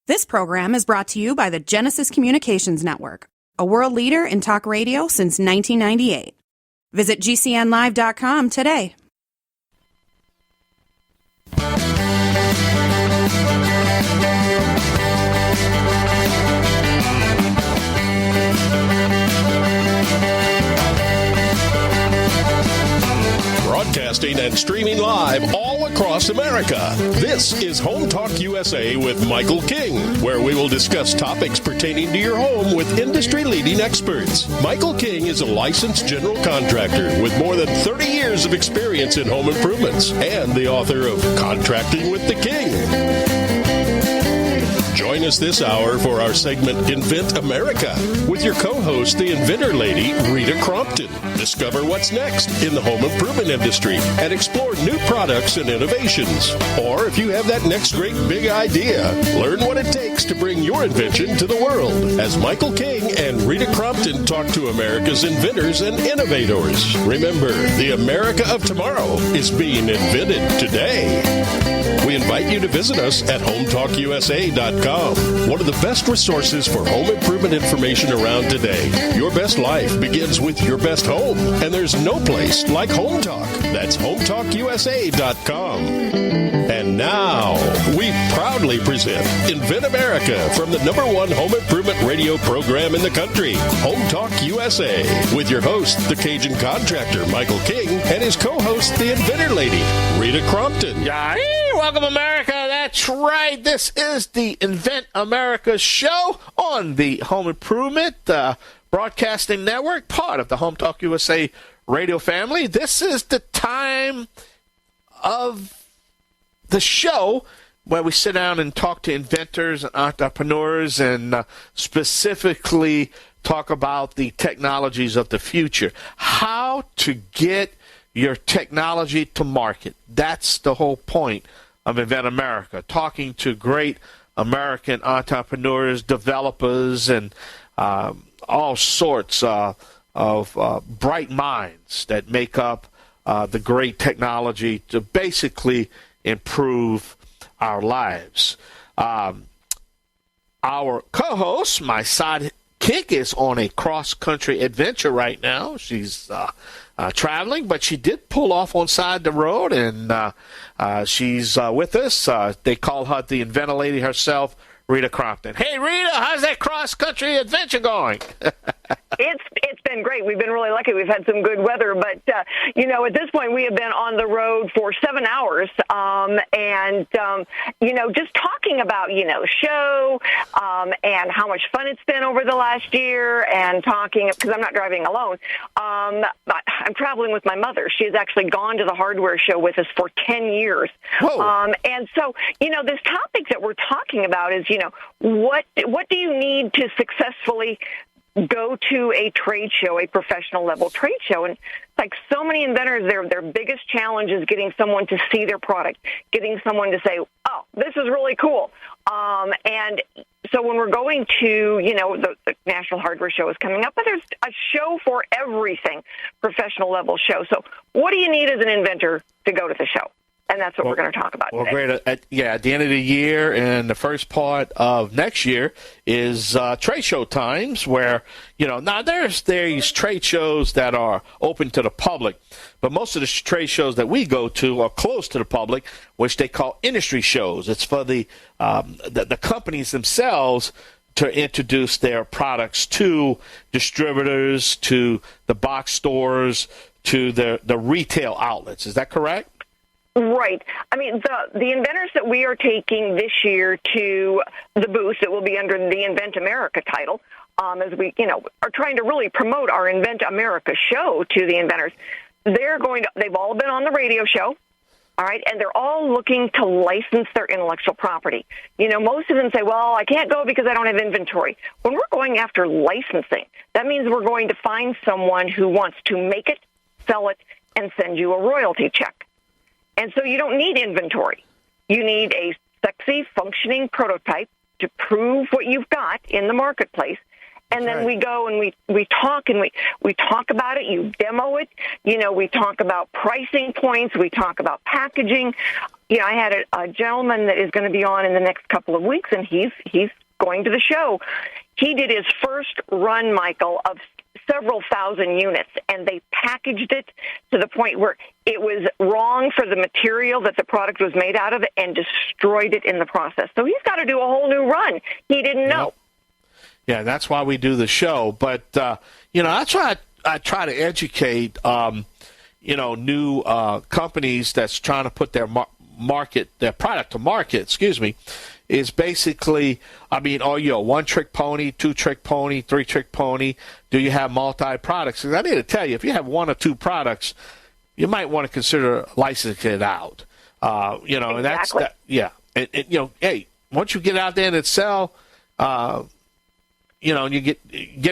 This program is brought to you by the Genesis Communications Network, a world leader in talk radio since 1998. Visit GCNlive.com today. Broadcasting and streaming live all across America. This is HomeTalkUSA with Michael King, where we will discuss topics pertaining to your home with industry-leading experts. Michael King is a licensed general contractor with more than 30 years of experience in home improvements and the author of Contracting with the King. Join us this hour for our segment Invent America with your co-host, the inventor lady, Rita Crompton. Discover what's next in the home improvement industry and explore new products and innovations. Or if you have that next great big idea, learn what it takes to bring your invention to the world as Michael King and Rita Crompton talk to America's inventors and innovators. Remember, the America of tomorrow is being invented today. We invite you to visit us at HomeTalkUSA.com, one of the best resources for home improvement information around today. Your best life begins with your best home, and there's no place like Home Talk. That's HomeTalkUSA.com. And now, we proudly present Invent America from the #1 home improvement radio program in the country, Home Talk USA, with your host, the Cajun contractor, Michael King, and his co-host, the inventor lady, Rita Crompton. Welcome, America. That's right. This is the Invent America show on the Home Improvement Broadcasting Network, part of the Home Talk USA radio family. This is the time of the show where we sit down and talk to inventors and entrepreneurs and specifically talk about the technologies of the future. How to get your technology to market. That's the whole point of Invent America, talking to great American entrepreneurs, developers, and all sorts of bright minds that make up the great technology to basically improve our lives. Our co-host, my sidekick, is on a cross-country adventure right now. She's traveling, but she did pull off on side the road, and she's with us. They call her the inventor lady herself, Rita Crompton. Hey, Rita, how's that cross-country adventure going? It's been great. We've been really lucky. We've had some good weather, but at this point we have been on the road for 7 hours, just talking about the show and how much fun it's been over the last year, and talking because I'm not driving alone. I'm traveling with my mother. She has actually gone to the hardware show with us for 10 years, and so this topic that we're talking about is what do you need to successfully go to a trade show, a professional level trade show. And like so many inventors, their biggest challenge is getting someone to see their product, getting someone to say, oh, this is really cool. And so when we're going to, the National Hardware Show is coming up, but there's a show for everything, professional level show. So what do you need as an inventor to go to the show? And that's what we're going to talk about today. Great. At the end of the year and the first part of next year is trade show times where, now there's these trade shows that are open to the public, but most of the trade shows that we go to are closed to the public, which they call industry shows. It's for the companies themselves to introduce their products to distributors, to the box stores, to the retail outlets. Is that correct? Right. I mean, the inventors that we are taking this year to the booth that will be under the Invent America title, as we, are trying to really promote our Invent America show to the inventors. They've all been on the radio show, all right, and they're all looking to license their intellectual property. Most of them say, well, I can't go because I don't have inventory. When we're going after licensing, that means we're going to find someone who wants to make it, sell it, and send you a royalty check. And so you don't need inventory. You need a sexy, functioning prototype to prove what you've got in the marketplace. And then we go and we talk about it. You demo it. We talk about pricing points. We talk about packaging. I had a gentleman that is going to be on in the next couple of weeks, and he's going to the show. He did his first run, Michael, of several thousand units, and they packaged it to the point where it was wrong for the material that the product was made out of and destroyed it in the process. So he's got to do a whole new run. He didn't know. Yeah, that's why we do the show. But, I try to educate, new companies that's trying to put their product to market, is basically, are you a one-trick pony, two-trick pony, three-trick pony? Do you have multi-products? Because I need to tell you, if you have one or two products, you might want to consider licensing it out. Exactly. And that's that. Yeah. Hey, once you get out there and it sell, and you get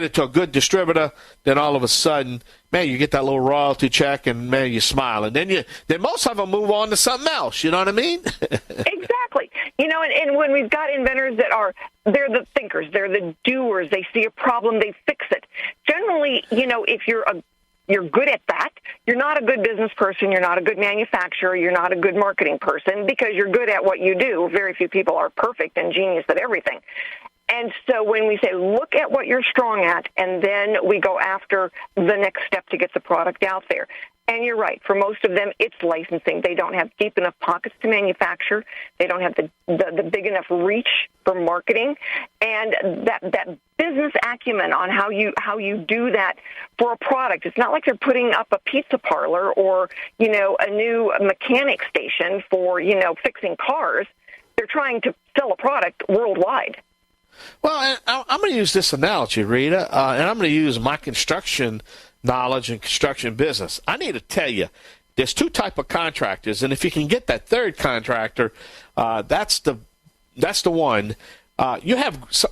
it to a good distributor, then all of a sudden, man, you get that little royalty check, and man, you smile, and then most of them move on to something else. You know what I mean? Exactly. And when we've got inventors they're the thinkers, they're the doers. They see a problem, they fix it. Generally, if you're good at that, you're not a good business person, you're not a good manufacturer, you're not a good marketing person, because you're good at what you do. Very few people are perfect and genius at everything. And so when we say, look at what you're strong at, and then we go after the next step to get the product out there. And you're right. For most of them, it's licensing. They don't have deep enough pockets to manufacture. They don't have the big enough reach for marketing. And that business acumen on how you do that for a product. It's not like they're putting up a pizza parlor or, a new mechanic station for, fixing cars. They're trying to sell a product worldwide. Well, I'm going to use this analogy, Rita, and I'm going to use my construction knowledge and construction business. I need to tell you, there's two type of contractors, and if you can get that third contractor, that's the one. You have,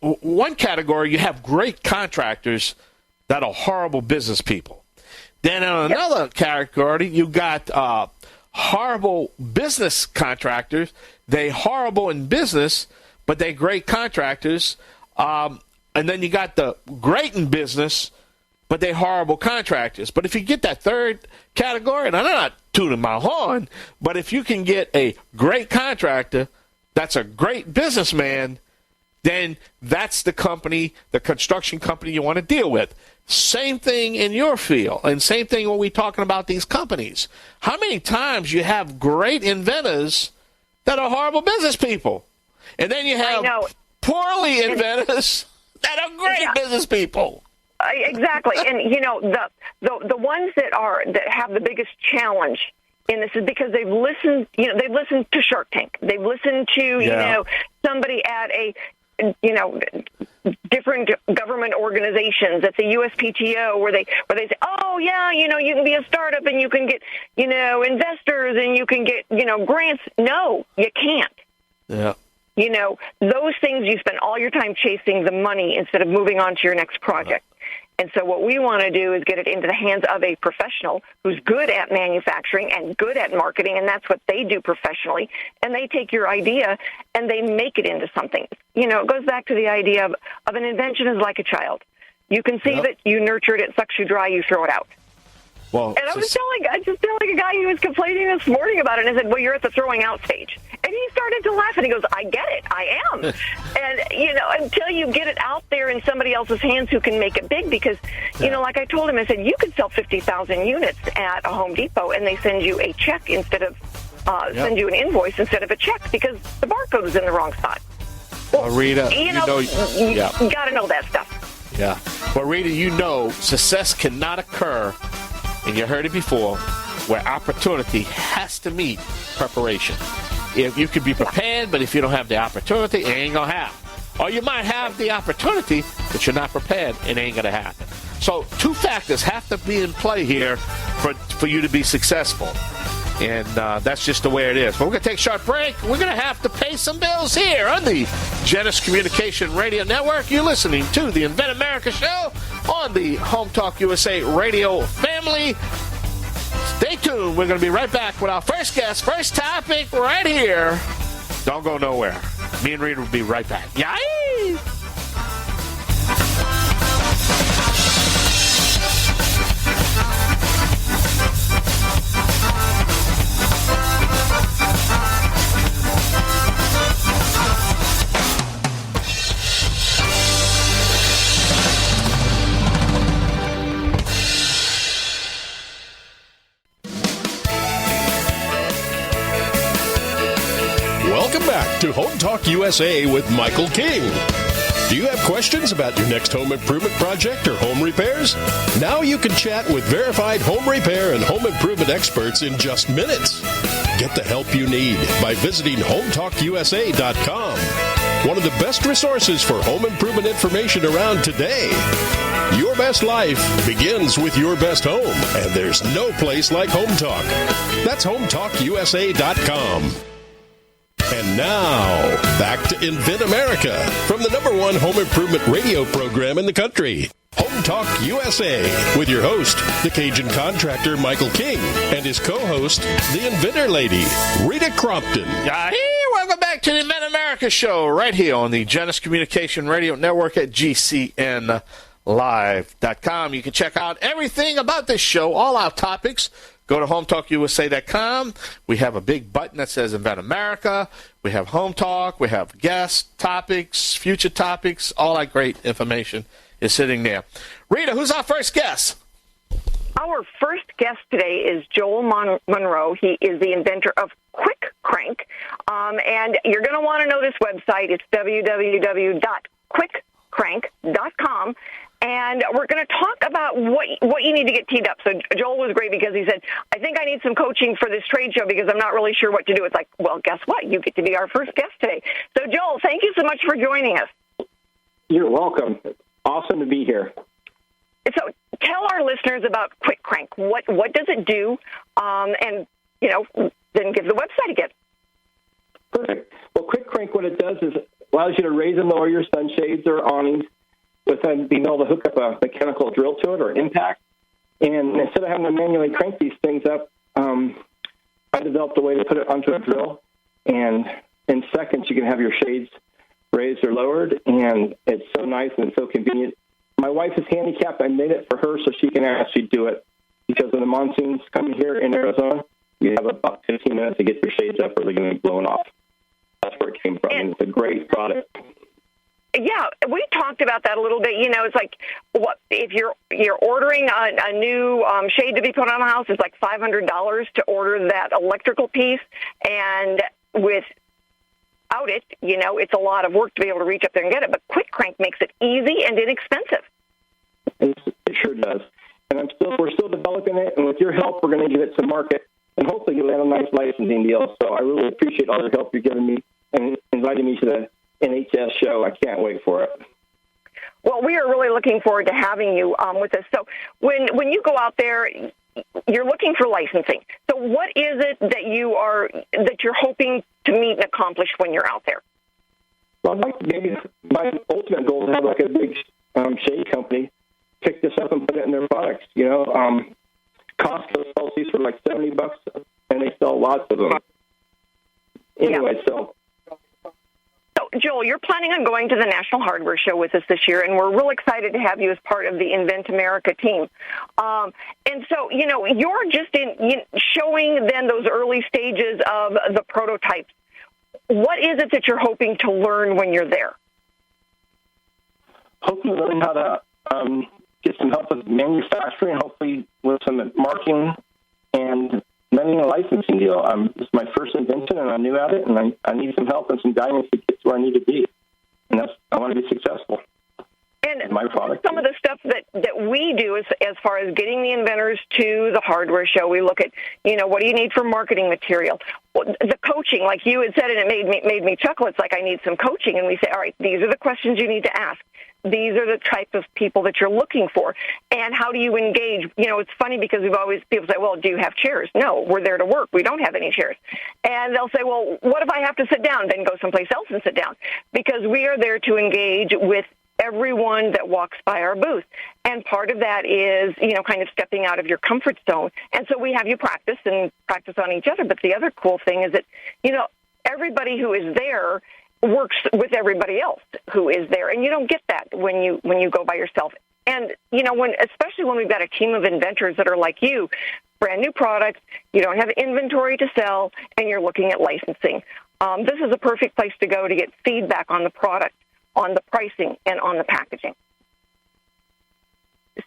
one category, you have great contractors that are horrible business people. Then in another category, you got horrible business contractors. They horrible in business, but they're great contractors. And then you got the great in business, but they're horrible contractors. But if you get that third category, and I'm not tooting my horn, but if you can get a great contractor that's a great businessman, then that's the company, the construction company you want to deal with. Same thing in your field, and same thing when we're talking about these companies. How many times you have great inventors that are horrible business people? And then you have poorly inventors that are great business people. Exactly. And, the ones that have the biggest challenge in this is because they've listened to Shark Tank. They've listened to, somebody at a, different government organizations at the USPTO where they say, oh, yeah, you can be a startup and you can get, investors and you can get, grants. No, you can't. Yeah. Those things you spend all your time chasing the money instead of moving on to your next project. And so what we want to do is get it into the hands of a professional who's good at manufacturing and good at marketing, and that's what they do professionally. And they take your idea and they make it into something. It goes back to the idea of an invention is like a child. You conceive it, you nurture it, it sucks you dry, you throw it out. Well, and I was telling a guy who was complaining this morning about it, and I said, well, you're at the throwing out stage. And he started to laugh, and he goes, I get it, I am. And, until you get it out there in somebody else's hands who can make it big, because, like I told him, I said, you could sell 50,000 units at a Home Depot, and they send you a check instead of, send you an invoice instead of a check, because the barcode is in the wrong spot. Well, Rita, you got to know that stuff. Yeah. Well, Rita, success cannot occur, and you heard it before, where opportunity has to meet preparation. If you could be prepared, but if you don't have the opportunity, it ain't going to happen. Or you might have the opportunity, but you're not prepared, it ain't going to happen. So two factors have to be in play here for you to be successful. And that's just the way it is. But we're going to take a short break. We're going to have to pay some bills here on the Genesis Communication Radio Network. You're listening to the Invent America Show on the Home Talk USA radio family. Stay tuned. We're going to be right back with our first guest, first topic right here. Don't go nowhere. Me and Rita will be right back. Yay! Talk USA with Michael King. Do you have questions about your next home improvement project or home repairs? Now you can chat with verified home repair and home improvement experts in just minutes. Get the help you need by visiting HomeTalkUSA.com. One of the best resources for home improvement information around today. Your best life begins with your best home, and there's no place like Home Talk. That's HomeTalkUSA.com. And now, back to Invent America from the #1 home improvement radio program in the country. Home Talk USA with your host, the Cajun contractor Michael King, and his co-host, the Inventor Lady, Rita Crompton. Welcome back to the Invent America show right here on the Genesis Communication Radio Network at GCNlive.com. You can check out everything about this show, all our topics. Go to HomeTalkUSA.com. We have a big button that says Invent America. We have Home Talk. We have guest topics, future topics. All that great information is sitting there. Rita, who's our first guest? Our first guest today is Joel Monroe. He is the inventor of Quick Crank. And you're going to want to know this website. It's www.quickcrank.com. And we're going to talk about what you need to get teed up. So Joel was great because he said, I think I need some coaching for this trade show because I'm not really sure what to do. It's like, well, guess what? You get to be our first guest today. So Joel, thank you so much for joining us. You're welcome. Awesome to be here. So tell our listeners about Quick Crank. What does it do? And, then give the website again. Perfect. Well, Quick Crank, what it does is allows you to raise and lower your sunshades or awnings without being able to hook up a mechanical drill to it or impact. And instead of having to manually crank these things up, I developed a way to put it onto a drill. And in seconds, you can have your shades raised or lowered. And it's so nice and so convenient. My wife is handicapped. I made it for her so she can actually do it. Because when the monsoons come here in Arizona, you have about 15 minutes to get your shades up or they're going to be blown off. That's where it came from. And it's a great product. Yeah, we talked about that a little bit. It's like what if you're ordering a new shade to be put on a house, it's like $500 to order that electrical piece, and without it, it's a lot of work to be able to reach up there and get it. But Quick Crank makes it easy and inexpensive. It sure does. And we're still developing it, and with your help, we're going to get it to market, and hopefully you'll have a nice licensing deal. So I really appreciate all the help you're giving me and inviting me to the NHS show. I can't wait for it. Well, we are really looking forward to having you with us. So when you go out there, you're looking for licensing. So what is it that you're hoping to meet and accomplish when you're out there? Well, maybe my ultimate goal is to have like a big shade company pick this up and put it in their products. Costco sells these for like $70, and they sell lots of them. Anyway, yeah. So, Joel, you're planning on going to the National Hardware Show with us this year, and we're real excited to have you as part of the Invent America team. And so, you're just showing then those early stages of the prototypes. What is it that you're hoping to learn when you're there? Hoping to learn how to get some help with manufacturing, hopefully with some marketing and getting a licensing deal. This is my first invention, and I'm new at it, and I need some help and some guidance to get to where I need to be. And I want to be successful. And my product. Some of the stuff that we do as far as getting the inventors to the hardware show, we look at, what do you need for marketing material? The coaching, like you had said, and it made me chuckle. It's like I need some coaching. And we say, all right, these are the questions you need to ask. These are the type of people that you're looking for. And how do you engage? It's funny because people say, well, do you have chairs? No, we're there to work. We don't have any chairs. And they'll say, well, what if I have to sit down? Then go someplace else and sit down. Because we are there to engage with everyone that walks by our booth. And part of that is, kind of stepping out of your comfort zone. And so we have you practice on each other. But the other cool thing is that, everybody who is there works with everybody else who is there. And you don't get that when you go by yourself. And, especially when we've got a team of inventors that are like you, brand new products, you don't have inventory to sell, and you're looking at licensing. This is a perfect place to go to get feedback on the product, on the pricing, and on the packaging.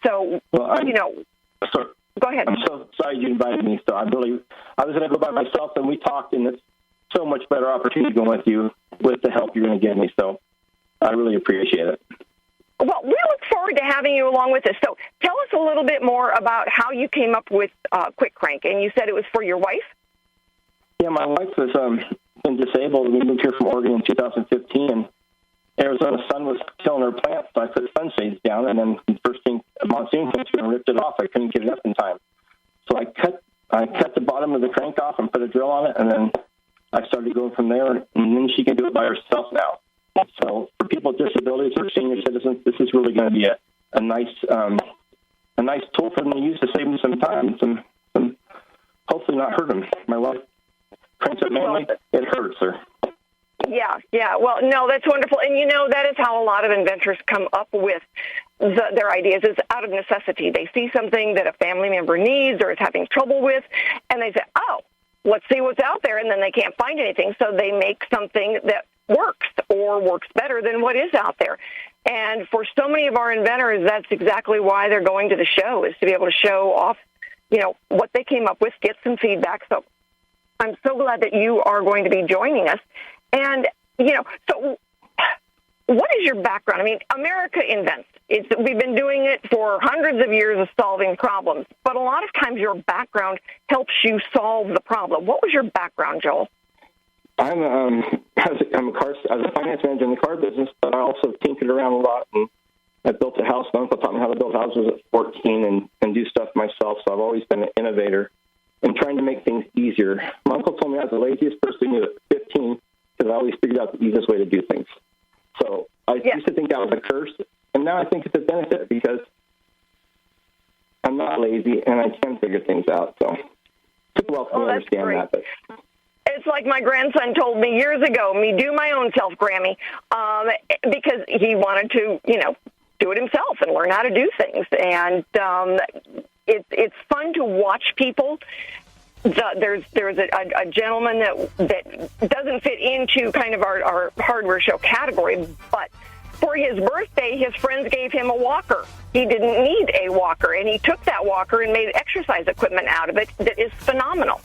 So, sorry. Go ahead. I'm so sorry you invited me. So I was going to go by myself, and we talked, and it's so much better opportunity going with you with the help you're going to give me. So I really appreciate it. Well, we look forward to having you along with us. So tell us a little bit more about how you came up with Quick Crank. And you said it was for your wife? Yeah, my wife was been disabled. We moved here from Oregon in 2015, and Arizona sun was killing her plants, so I put sunshades down, and then the first thing monsoon came through and ripped it off. I couldn't get it up in time. So I cut the bottom of the crank off and put a drill on it, and then I started going from there, and then she can do it by herself now. So for people with disabilities or senior citizens, this is really going to be a nice tool for them to use to save them some time, some hopefully not hurt them. My wife cranks it manually, it hurts her. Yeah. Well, no, that's wonderful. And, that is how a lot of inventors come up with their ideas, is out of necessity. They see something that a family member needs or is having trouble with, and they say, oh, let's see what's out there, and then they can't find anything, so they make something that works or works better than what is out there. And for so many of our inventors, that's exactly why they're going to the show, is to be able to show off, what they came up with, get some feedback. So I'm so glad that you are going to be joining us. And, so what is your background? I mean, America invents. We've been doing it for hundreds of years of solving problems, but a lot of times your background helps you solve the problem. What was your background, Joel? I'm a finance manager in the car business, but I also tinkered around a lot, and I built a house. My uncle taught me how to build houses at 14 and do stuff myself, so I've always been an innovator and trying to make things easier. My uncle told me I was the laziest person he knew at 15 because I always figured out the easiest way to do things. So I used to think that was a curse, and now I think it's a benefit because I'm not lazy and I can figure things out. So it took a while for me to understand great. that. But it's like my grandson told me years ago, me do my own self, Grammy, because he wanted to, do it himself and learn how to do things. And it's fun to watch people. There's a gentleman that doesn't fit into kind of our hardware show category, but for his birthday, his friends gave him a walker. He didn't need a walker, and he took that walker and made exercise equipment out of it that is phenomenal.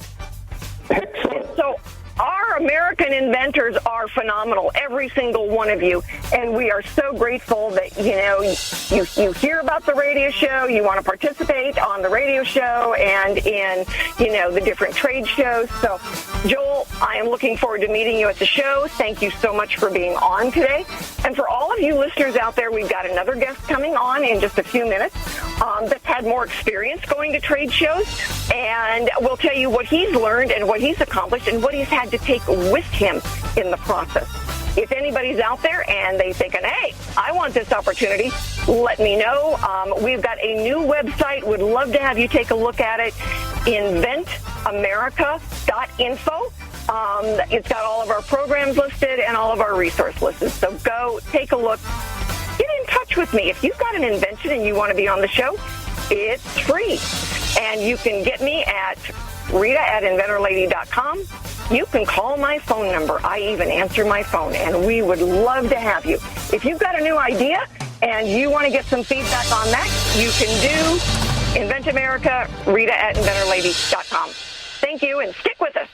excellent. And so our American inventors are phenomenal, every single one of you, and we are so grateful that, you hear about the radio show, you want to participate on the radio show and in, the different trade shows. So, Joel, I am looking forward to meeting you at the show. Thank you so much for being on today. And for all of you listeners out there, we've got another guest coming on in just a few minutes that's had more experience going to trade shows, and we'll tell you what he's learned and what he's accomplished and what he's had to take with him in the process. If anybody's out there and they're thinking, hey, I want this opportunity, let me know. We've got a new website. Would love to have you take a look at it, inventamerica.info. It's got all of our programs listed and all of our resource listed. So go take a look. Get in touch with me. If you've got an invention and you want to be on the show, it's free. And you can get me at Rita@inventorlady.com. You can call my phone number. I even answer my phone, and we would love to have you. If you've got a new idea and you want to get some feedback on that, you can do Invent America, Rita@inventorlady.com. Thank you, and stick with us.